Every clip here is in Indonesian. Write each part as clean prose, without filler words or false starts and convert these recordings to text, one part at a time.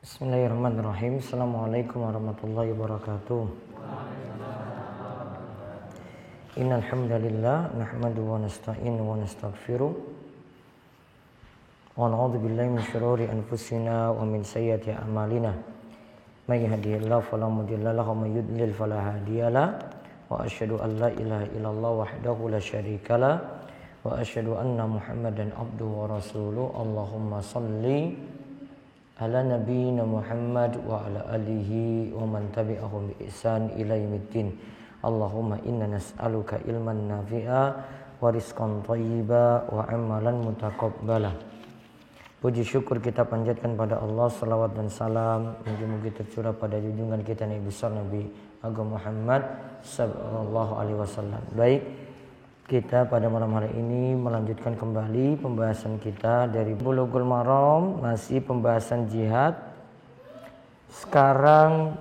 Bismillahirrahmanirrahim. Assalamualaikum warahmatullahi wabarakatuh. Innal hamdalillah nahmaduhu wa nasta'inuhu wa nastaghfiruh wa na'udzu billahi min shururi anfusina wa min sayyiati a'malina. May yahdihillahu fala mudilla lahu wa may yudlil fala hadiyalah. Wa asyhadu an la ilaha illallah wahdahu la syarikalah wa asyhadu anna Muhammadan abduhu wa rasuluh. Allahumma shalli ala nabiyyina Muhammad wa ala alihi wa man tabi'ahum bi ihsan ila yaumiddin. Allahumma inna nas'aluka ilman nafi'a wa rizqan thayyiba wa amalan mutaqabbala. Puji syukur kita panjatkan pada Allah, salawat dan salam mugi-mugi tercurah pada junjungan kita Nabi besar Nabi Agung Muhammad sallallahu alaihi wasallam. Baik, kita pada malam hari ini melanjutkan kembali pembahasan kita dari Bulughul Maram, masih pembahasan jihad. Sekarang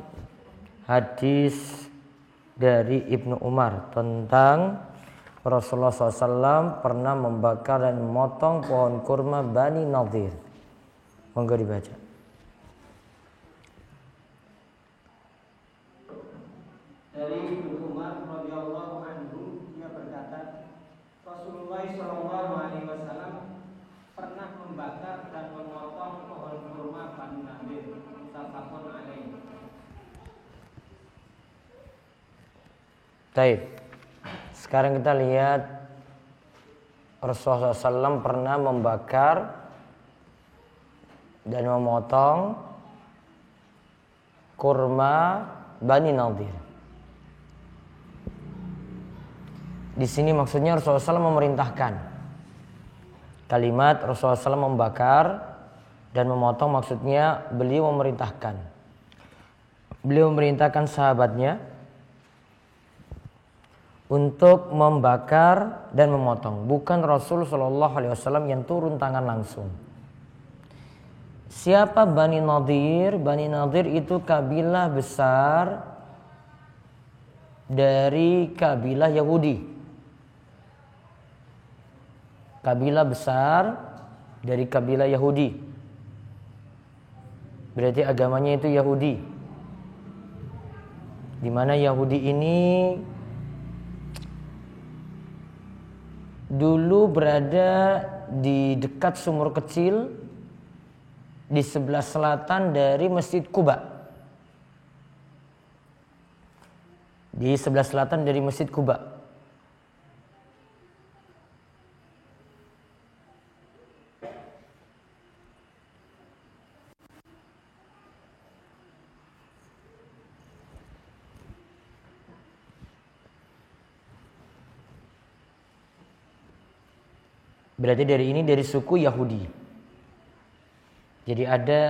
hadis dari Ibnu Umar tentang Rasulullah SAW pernah membakar dan memotong pohon kurma Bani Nadhir. Monggo dibaca. Dari Ibnu Umar radhiyallahu anhu, dia berkata, Rasulullah SAW pernah membakar dan memotong pohon kurma Bani Nadhir. Muttafaqun alaih. Baik. Sekarang kita lihat Rasulullah SAW pernah membakar dan memotong kurma Bani Nadhir. Di sini maksudnya Rasulullah SAW memerintahkan. Kalimat Rasulullah SAW membakar dan memotong maksudnya beliau memerintahkan. Beliau memerintahkan sahabatnya untuk membakar dan memotong, bukan Rasul Shallallahu Alaihi Wasallam yang turun tangan langsung. Siapa Bani Nadhir? Bani Nadhir itu kabilah besar dari kabilah Yahudi. Kabilah besar dari kabilah Yahudi. Berarti agamanya itu Yahudi. Di mana Yahudi ini dulu berada di dekat sumur kecil di sebelah selatan dari Masjid Quba. Di sebelah selatan dari Masjid Quba. Berarti dari suku Yahudi. Jadi ada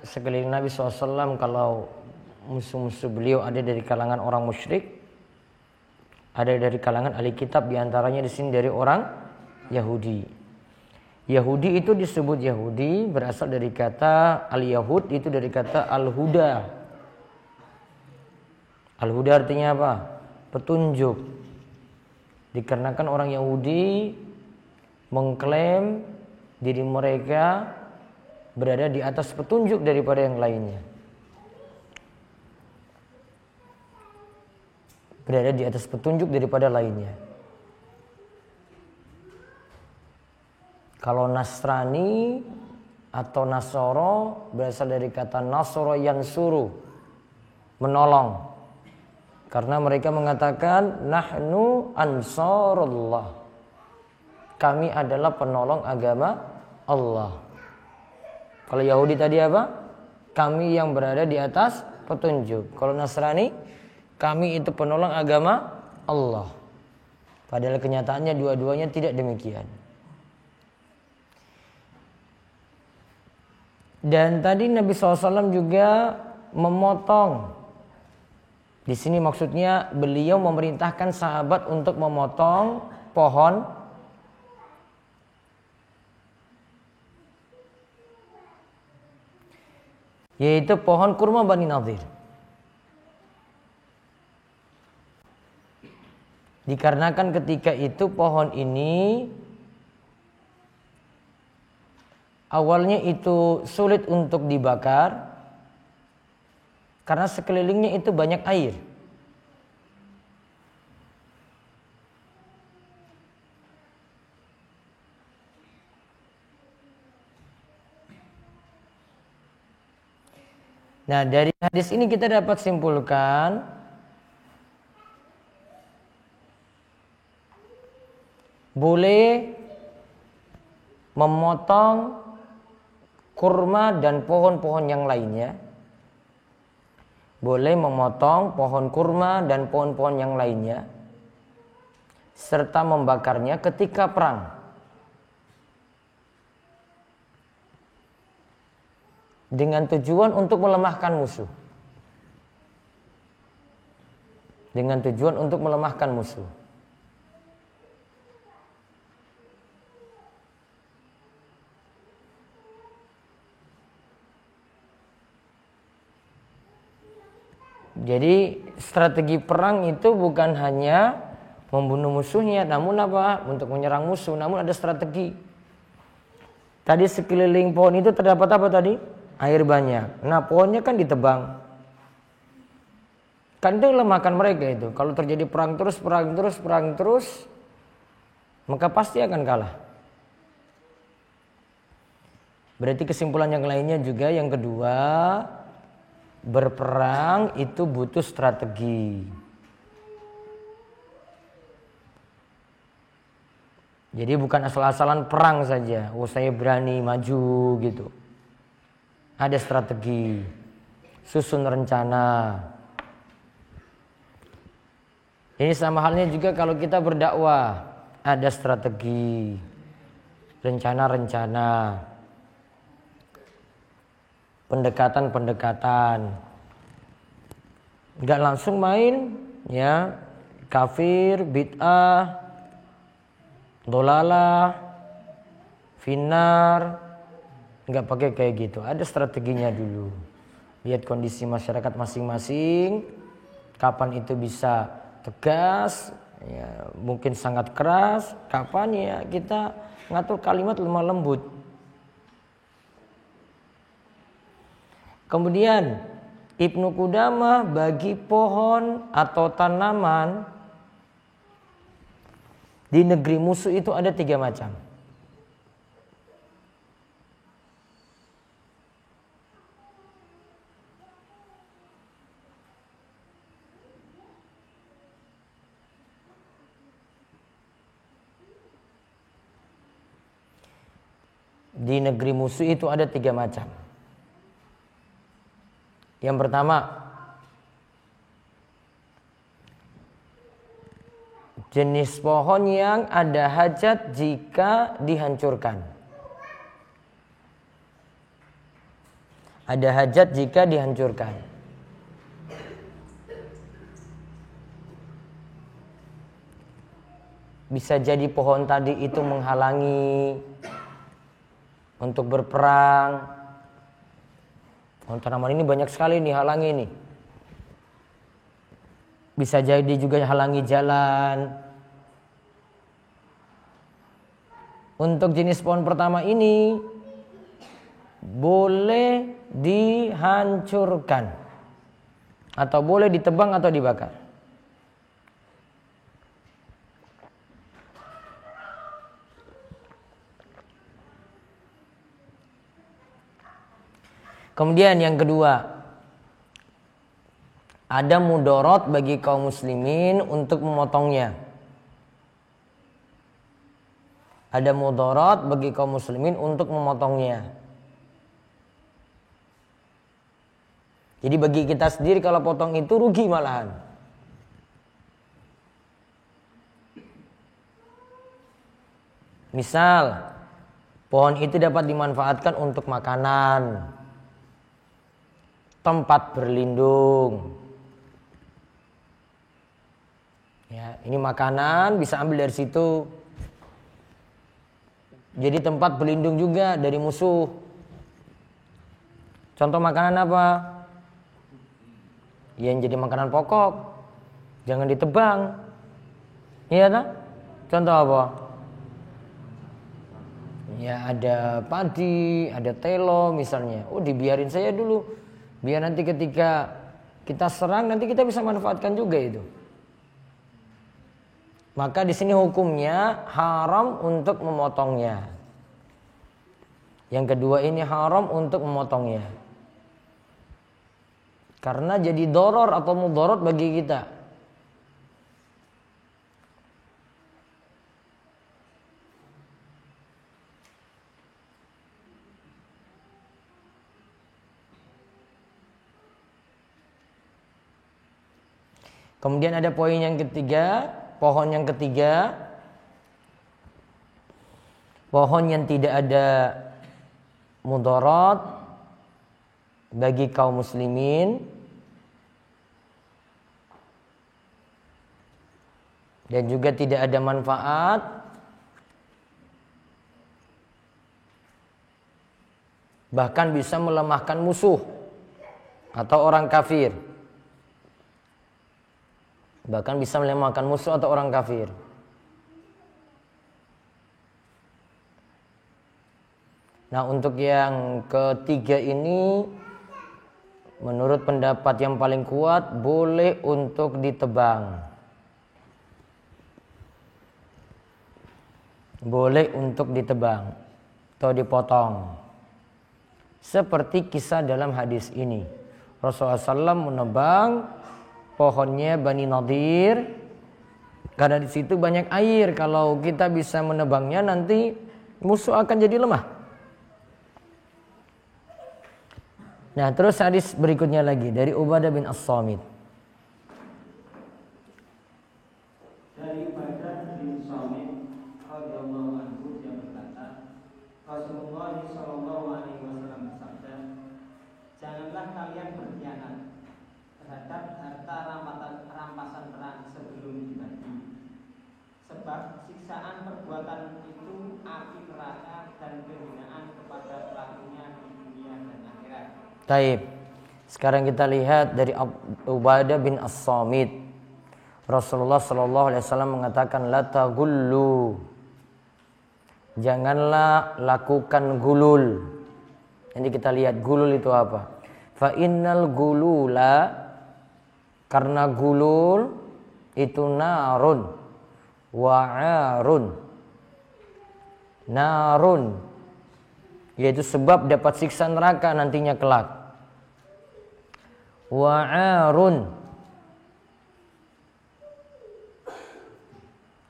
sekeliling Nabi SAW, kalau musuh-musuh beliau ada dari kalangan orang musyrik, ada dari kalangan ahli kitab, diantaranya di sini dari orang Yahudi. Yahudi itu disebut Yahudi berasal dari kata al-Yahud, itu dari kata al-Huda. Al-Huda artinya apa? Petunjuk. Dikarenakan orang Yahudi mengklaim diri mereka berada di atas petunjuk daripada yang lainnya. Berada di atas petunjuk daripada lainnya. Kalau Nasrani atau Nasoro berasal dari kata Nasoro yansuru, menolong. Karena mereka mengatakan nahnu ansarullah. Kami adalah penolong agama Allah. Kalau Yahudi tadi apa? Kami yang berada di atas petunjuk. Kalau Nasrani, kami itu penolong agama Allah. Padahal kenyataannya dua-duanya tidak demikian. Dan tadi Nabi SAW juga memotong. Di sini maksudnya beliau memerintahkan sahabat untuk memotong pohon, yaitu pohon kurma Bani Nadhir. Dikarenakan ketika itu pohon ini awalnya itu sulit untuk dibakar, Karena sekelilingnya itu banyak air. Nah, dari hadis ini kita dapat simpulkan boleh memotong kurma dan pohon-pohon yang lainnya. Boleh memotong pohon kurma dan pohon-pohon yang lainnya serta membakarnya ketika perang. Dengan tujuan untuk melemahkan musuh. Dengan tujuan untuk melemahkan musuh. Jadi strategi perang itu bukan hanya membunuh musuhnya, namun apa? Untuk menyerang musuh, namun ada strategi. Tadi sekeliling pohon itu terdapat apa tadi? Air banyak. Nah, pohonnya kan ditebang. Kan itu lemahkan mereka itu. Kalau terjadi perang terus, maka pasti akan kalah. Berarti kesimpulan yang lainnya juga yang kedua, berperang itu butuh strategi. Jadi bukan asal-asalan perang saja. Oh, saya berani maju gitu. Ada strategi, susun rencana. Ini sama halnya juga kalau kita berdakwah, ada strategi, rencana-rencana, pendekatan-pendekatan. Enggak langsung main, ya, kafir, bid'ah, dolalah, finar. Enggak pakai kayak gitu. Ada strateginya dulu. Lihat kondisi masyarakat masing-masing. Kapan itu bisa tegas, ya, mungkin sangat keras. Kapan ya kita ngatur kalimat lemah lembut. Kemudian Ibnu Qudamah bagi pohon atau tanaman di negeri musuh itu ada 3 macam. Di negeri musuh itu ada 3 macam. Yang pertama, jenis pohon yang ada hajat jika dihancurkan. Ada hajat jika dihancurkan. Bisa jadi pohon tadi itu menghalangi untuk berperang. Tanaman ini banyak sekali nih halangi nih. Bisa jadi juga halangi jalan. Untuk jenis pohon pertama ini boleh dihancurkan atau boleh ditebang atau dibakar. Kemudian yang kedua, ada mudorot bagi kaum muslimin untuk memotongnya. Ada mudorot bagi kaum muslimin untuk memotongnya. Jadi bagi kita sendiri kalau potong itu rugi malahan. Misal, pohon itu dapat dimanfaatkan untuk makanan, tempat berlindung. Ya, ini makanan bisa ambil dari situ. Jadi tempat berlindung juga dari musuh. Contoh makanan apa? Yang jadi makanan pokok. Jangan ditebang. Iya tak? Contoh apa? Ya ada padi, ada telo misalnya. Oh dibiarin saya dulu. Biar nanti ketika kita serang, nanti kita bisa manfaatkan juga itu. Maka di sini hukumnya haram untuk memotongnya. Yang kedua ini haram untuk memotongnya. Karena jadi doror atau mudorot bagi kita. Kemudian ada poin yang ketiga, pohon yang ketiga, pohon yang tidak ada mudarat bagi kaum muslimin dan juga tidak ada manfaat bahkan bisa melemahkan musuh atau orang kafir. Bahkan bisa melemahkan musuh atau orang kafir. Nah, untuk yang ketiga ini menurut pendapat yang paling kuat boleh untuk ditebang. Boleh untuk ditebang atau dipotong. Seperti kisah dalam hadis ini. Rasulullah SAW menebang pohonnya Bani Nadir karena di situ banyak air. Kalau kita bisa menebangnya nanti musuh akan jadi lemah. Nah, terus hadis berikutnya lagi dari Ubadah bin As-Samit. Dari Ubadah bin Samit radhiyallahu anhu dia berkata, Rasulullah sallallahu alaihi wasallam bersabda, janganlah kalian berkhianat terhadap harta rampasan perang sebelum dibagi. Sebab siksaan perbuatan itu api neraka dan kehinaan kepada pelakunya di dunia dan akhirat. Taib. Sekarang kita lihat dari Ubadah bin As-Samit. Rasulullah sallallahu alaihi wasallam mengatakan la taghullu. Janganlah lakukan gulul. Nanti kita lihat gulul itu apa. Fa innal gulula, karena gulul itu narun wa'arun. Narun yaitu sebab dapat siksa neraka nantinya kelak. Wa'arun,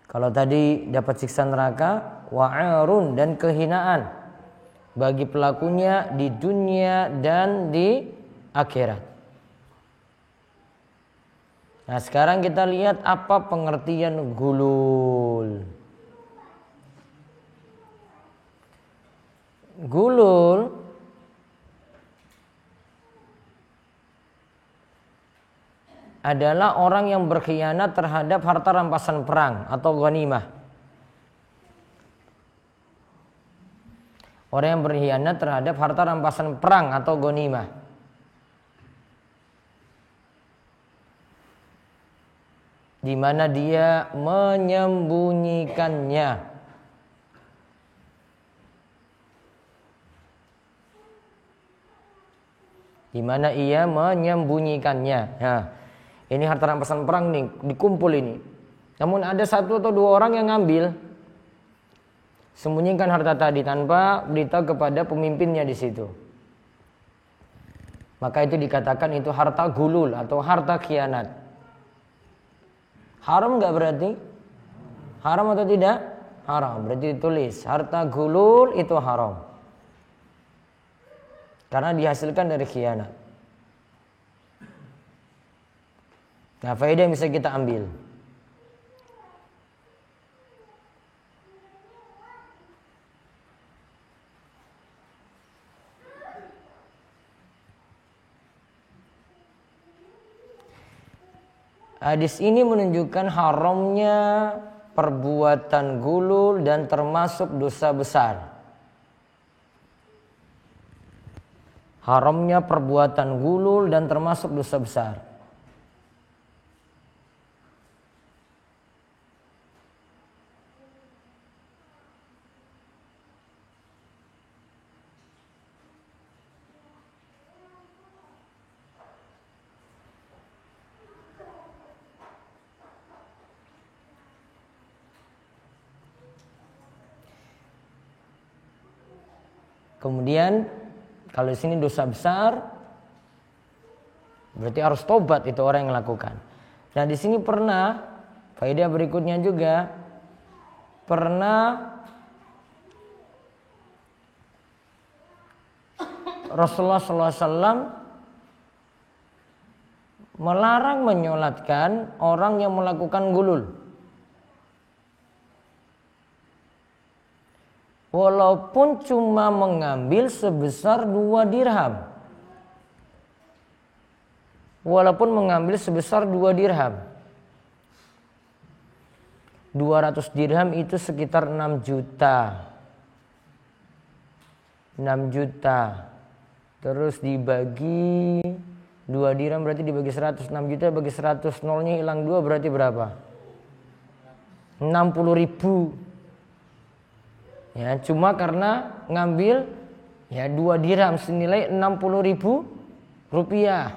kalau tadi dapat siksa neraka, wa'arun dan kehinaan bagi pelakunya di dunia dan di akhirat. Nah, sekarang kita lihat apa pengertian gulul. Gulul adalah orang yang berkhianat terhadap harta rampasan perang atau ghanimah. Orang yang berkhianat terhadap harta rampasan perang atau ghanimah. Di mana dia menyembunyikannya. Di mana ia menyembunyikannya. Nah, ini harta rampasan perang nih, dikumpul ini. Namun ada satu atau dua orang yang ngambil, sembunyikan harta tadi tanpa beritahu kepada pemimpinnya di situ. Maka itu dikatakan itu harta gulul atau harta khianat. Haram enggak berarti? Haram atau tidak? Haram. Berarti ditulis harta gulul itu haram. Karena dihasilkan dari khianat. Nah, faedah yang bisa kita ambil. Hadis ini menunjukkan haramnya perbuatan gulul dan termasuk dosa besar. Haramnya perbuatan gulul dan termasuk dosa besar. Kemudian kalau di sini dosa besar, berarti harus tobat itu orang yang lakukan. Nah di sini pernah, faedah berikutnya juga, pernah Rasulullah SAW melarang menyolatkan orang yang melakukan gulul. Walaupun cuma mengambil sebesar 2 dirham. Walaupun mengambil sebesar 2 dirham. 200 dirham itu sekitar 6 juta. 6 juta. Terus dibagi 2 dirham berarti dibagi 100. 6 juta bagi 100. Nolnya hilang 2 berarti berapa? 60 ribu. Ya, cuma karena ngambil ya 2 dirham senilai 60 ribu rupiah.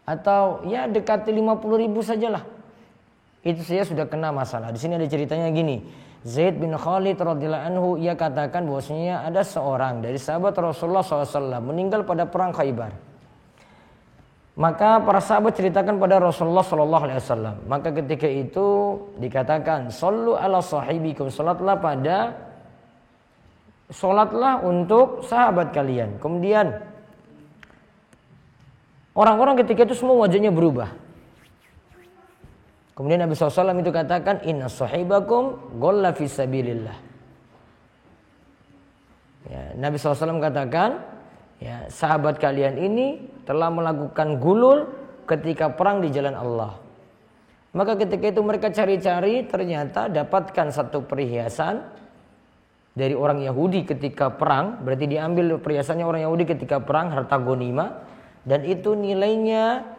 Atau ya dekati 50 ribu sajalah. Itu saja sudah kena masalah. Di sini ada ceritanya gini. Zaid bin Khalid radhiyallahu anhu, ia katakan bahwasanya ada seorang dari sahabat Rasulullah SAW meninggal pada perang Khaybar. Maka para sahabat ceritakan pada Rasulullah SAW. Maka ketika itu dikatakan, "Shallu ala sahibikum." Salatlah untuk sahabat kalian. Kemudian orang-orang ketika itu semua wajahnya berubah. Kemudian Nabi SAW itu katakan, "Inna sahibakum ghalla fi sabilillah." Ya, Nabi SAW katakan, ya, sahabat kalian ini telah melakukan gulul ketika perang di jalan Allah. Maka ketika itu mereka cari-cari, ternyata dapatkan satu perhiasan dari orang Yahudi ketika perang. Berarti diambil perhiasannya orang Yahudi ketika perang, harta ghanimah, dan itu nilainya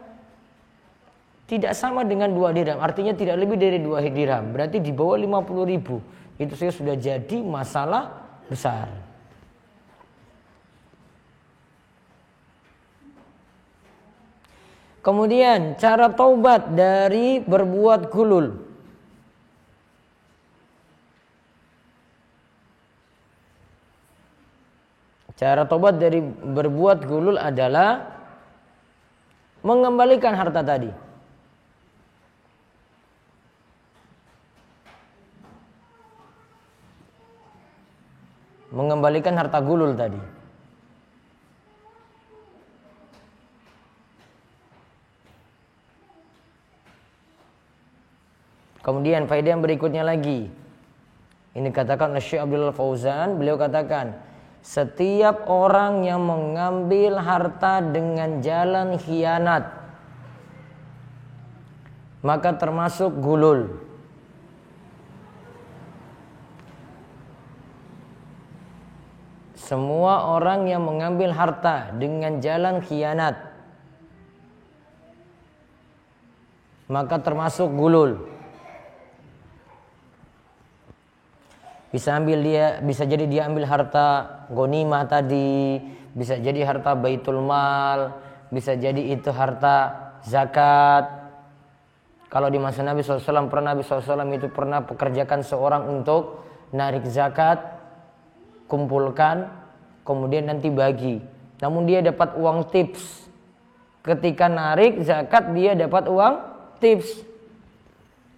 tidak sama dengan 2 dirham. Artinya tidak lebih dari 2 dirham. Berarti di bawah 50 ribu. Itu saja sudah jadi masalah besar. Kemudian cara taubat dari berbuat gulul. Cara taubat dari berbuat gulul adalah mengembalikan harta tadi. Mengembalikan harta gulul tadi. Kemudian faedah yang berikutnya lagi. Ini katakan oleh Syekh Abdul Fauzan, beliau katakan, setiap orang yang mengambil harta dengan jalan khianat maka termasuk gulul. Semua orang yang mengambil harta dengan jalan khianat maka termasuk gulul. Bisa jadi dia ambil harta ghanimah tadi, bisa jadi harta baitul mal, bisa jadi itu harta zakat. Kalau di masa Nabi SAW, Nabi SAW itu pernah pekerjakan seorang untuk narik zakat, kumpulkan, kemudian nanti bagi. Namun dia dapat uang tips. Ketika narik zakat dia dapat uang tips.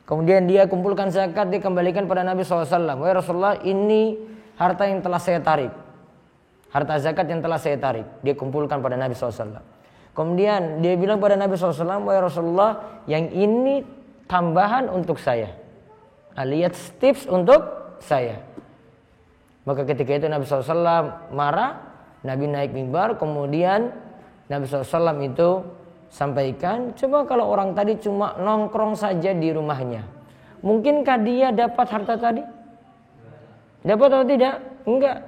Kemudian dia kumpulkan zakat, dia kembalikan pada Nabi SAW. Wahai Rasulullah, ini harta yang telah saya tarik. Harta zakat yang telah saya tarik. Dia kumpulkan pada Nabi SAW. Kemudian dia bilang pada Nabi SAW, wahai Rasulullah, yang ini tambahan untuk saya. Alias tips untuk saya. Maka ketika itu Nabi SAW marah. Nabi naik mimbar, kemudian Nabi SAW itu sampaikan, coba kalau orang tadi cuma nongkrong saja di rumahnya, mungkinkah dia dapat harta tadi? Dapat atau tidak? Enggak.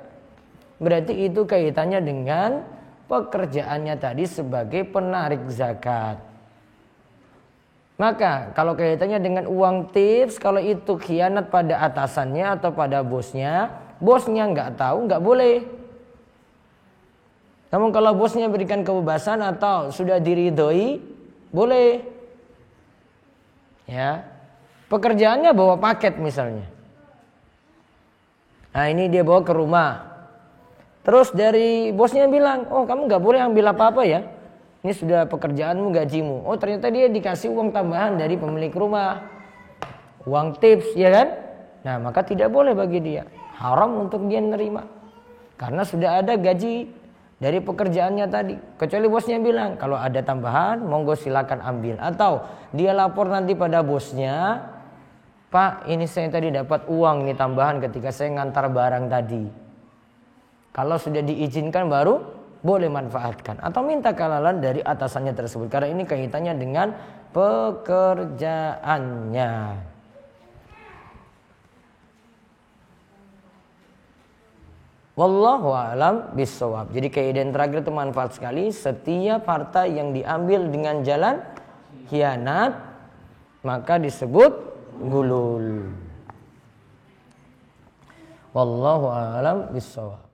Berarti itu kaitannya dengan pekerjaannya tadi sebagai penarik zakat. Maka kalau kaitannya dengan uang tips, kalau itu khianat pada atasannya atau pada bosnya enggak tahu, enggak boleh. Namun kalau bosnya berikan kebebasan atau sudah diridhoi, boleh. Ya. Pekerjaannya bawa paket misalnya. Nah, ini dia bawa ke rumah. Terus dari bosnya bilang, oh kamu nggak boleh ambil apa-apa ya. Ini sudah pekerjaanmu, gajimu. Oh ternyata dia dikasih uang tambahan dari pemilik rumah. Uang tips, ya kan? Nah maka tidak boleh bagi dia. Haram untuk dia nerima. Karena sudah ada gaji dari pekerjaannya tadi. Kecuali bosnya bilang, kalau ada tambahan, monggo silakan ambil. Atau dia lapor nanti pada bosnya, Pak, ini saya tadi dapat uang nih tambahan ketika saya ngantar barang tadi. Kalau sudah diizinkan baru boleh manfaatkan. Atau minta kehalalan dari atasannya tersebut. Karena ini kaitannya dengan pekerjaannya. Wallahu a'lam bishawab. Jadi kaidah terakhir itu manfaat sekali. Setiap harta yang diambil dengan jalan khianat maka disebut gulul. Wallahu a'lam bishawab.